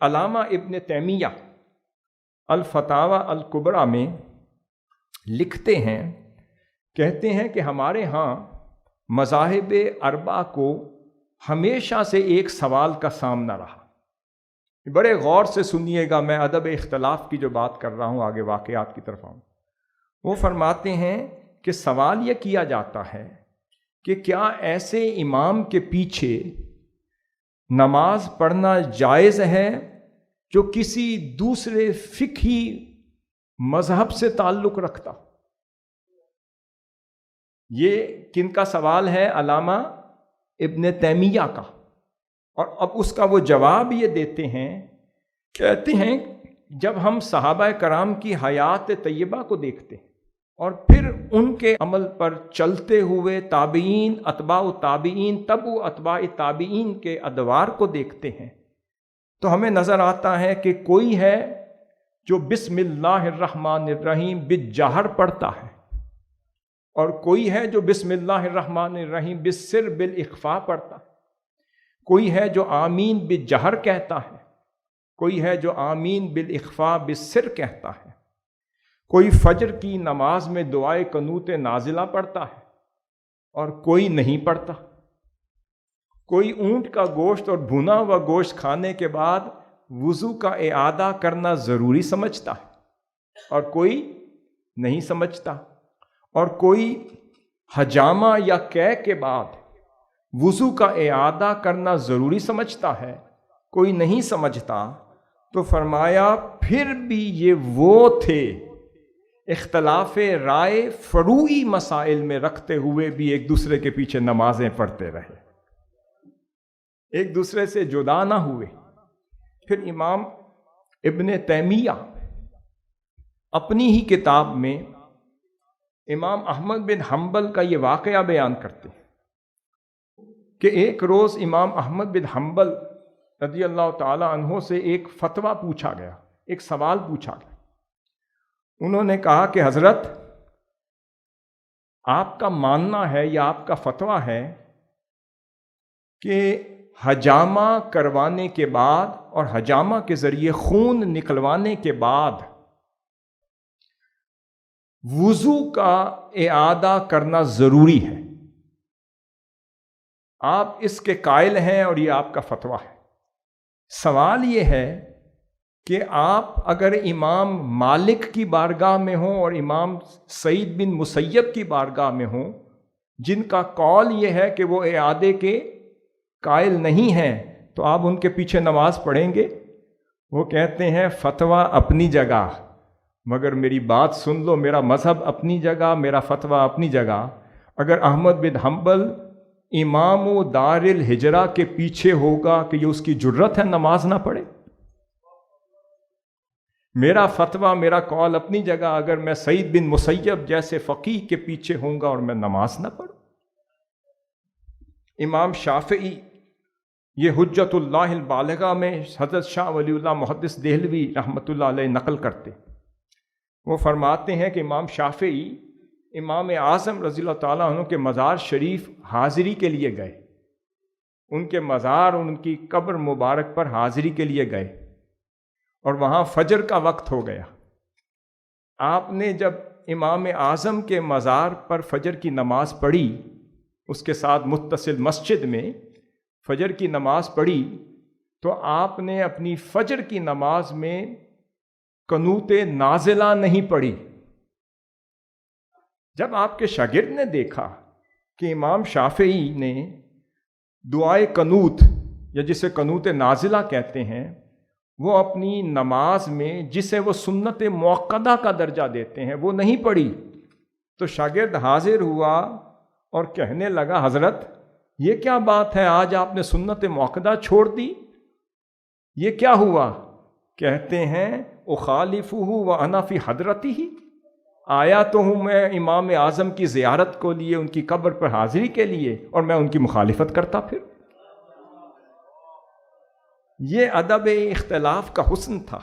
علامہ ابن تیمیہ الفتاوی الکبریٰ میں لکھتے ہیں، کہتے ہیں کہ ہمارے ہاں مذاہب اربعہ کو ہمیشہ سے ایک سوال کا سامنا رہا۔ بڑے غور سے سنیے گا، میں ادب اختلاف کی جو بات کر رہا ہوں، آگے واقعات کی طرف آؤں۔ وہ فرماتے ہیں کہ سوال یہ کیا جاتا ہے کہ کیا ایسے امام کے پیچھے نماز پڑھنا جائز ہے جو کسی دوسرے فقہی مذہب سے تعلق رکھتا؟ یہ کن کا سوال ہے؟ علامہ ابن تیمیہ کا۔ اور اب اس کا وہ جواب یہ دیتے ہیں، کہتے ہیں جب ہم صحابہ کرام کی حیات طیبہ کو دیکھتے ہیں اور پھر ان کے عمل پر چلتے ہوئے تابعین، اتباع تابعین، تبع اتباع تابعین کے ادوار کو دیکھتے ہیں، تو ہمیں نظر آتا ہے کہ کوئی ہے جو بسم اللہ الرحمن الرحیم بالجہر پڑھتا ہے، اور کوئی ہے جو بسم اللہ الرحمن الرحیم بالسر بالاخفاء پڑھتا ہے، کوئی ہے جو آمین بالجہر کہتا ہے، کوئی ہے جو آمین بالاخفاء بالسر کہتا ہے، کوئی فجر کی نماز میں دعائے قنوت نازلہ پڑھتا ہے اور کوئی نہیں پڑھتا، کوئی اونٹ کا گوشت اور بھنا ہوا گوشت کھانے کے بعد وضو کا اعادہ کرنا ضروری سمجھتا ہے اور کوئی نہیں سمجھتا، اور کوئی حجامہ یا قے کے بعد وضو کا اعادہ کرنا ضروری سمجھتا ہے، کوئی نہیں سمجھتا۔ تو فرمایا پھر بھی یہ وہ تھے اختلاف رائے فروعی مسائل میں رکھتے ہوئے بھی ایک دوسرے کے پیچھے نمازیں پڑھتے رہے، ایک دوسرے سے جدا نہ ہوئے۔ پھر امام ابن تیمیہ اپنی ہی کتاب میں امام احمد بن حنبل کا یہ واقعہ بیان کرتے ہیں کہ ایک روز امام احمد بن حنبل رضی اللہ تعالی عنہ سے ایک فتویٰ پوچھا گیا، ایک سوال پوچھا گیا۔ انہوں نے کہا کہ حضرت، آپ کا ماننا ہے یا آپ کا فتویٰ ہے کہ حجامہ کروانے کے بعد اور حجامہ کے ذریعے خون نکلوانے کے بعد وضو کا اعادہ کرنا ضروری ہے، آپ اس کے قائل ہیں اور یہ آپ کا فتویٰ ہے۔ سوال یہ ہے کہ آپ اگر امام مالک کی بارگاہ میں ہوں اور امام سعید بن مسیب کی بارگاہ میں ہوں، جن کا قول یہ ہے کہ وہ اعادے کے قائل نہیں ہیں، تو آپ ان کے پیچھے نماز پڑھیں گے؟ وہ کہتے ہیں فتویٰ اپنی جگہ، مگر میری بات سن لو، میرا مذہب اپنی جگہ، میرا فتویٰ اپنی جگہ۔ اگر احمد بن حنبل امام و دار الہجرہ کے پیچھے ہوگا کہ یہ اس کی جرت ہے نماز نہ پڑھے؟ میرا فتویٰ، میرا قول اپنی جگہ، اگر میں سعید بن مسیب جیسے فقیہ کے پیچھے ہوں گا اور میں نماز نہ پڑھوں؟ امام شافعی، یہ حجت اللہ البالغہ میں حضرت شاہ ولی اللہ محدث دہلوی رحمۃ اللہ علیہ نقل کرتے، وہ فرماتے ہیں کہ امام شافعی امام اعظم رضی اللہ تعالیٰ عنہ کے مزار شریف حاضری کے لیے گئے، ان کے مزار، ان کی قبر مبارک پر حاضری کے لیے گئے، اور وہاں فجر کا وقت ہو گیا۔ آپ نے جب امام اعظم کے مزار پر فجر کی نماز پڑھی، اس کے ساتھ متصل مسجد میں فجر کی نماز پڑھی، تو آپ نے اپنی فجر کی نماز میں قنوت نازلہ نہیں پڑھی۔ جب آپ کے شاگرد نے دیکھا کہ امام شافعی نے دعائے قنوت، یا جسے قنوت نازلہ کہتے ہیں، وہ اپنی نماز میں جسے وہ سنت موقدہ کا درجہ دیتے ہیں وہ نہیں پڑھی، تو شاگرد حاضر ہوا اور کہنے لگا حضرت یہ کیا بات ہے، آج آپ نے سنت موقدہ چھوڑ دی، یہ کیا ہوا؟ کہتے ہیں اخالفہ وانا فی حضرتہ، آیا تو ہوں میں امام اعظم کی زیارت کو لیے، ان کی قبر پر حاضری کے لیے، اور میں ان کی مخالفت کرتا پھر۔ یہ ادب اختلاف کا حسن تھا۔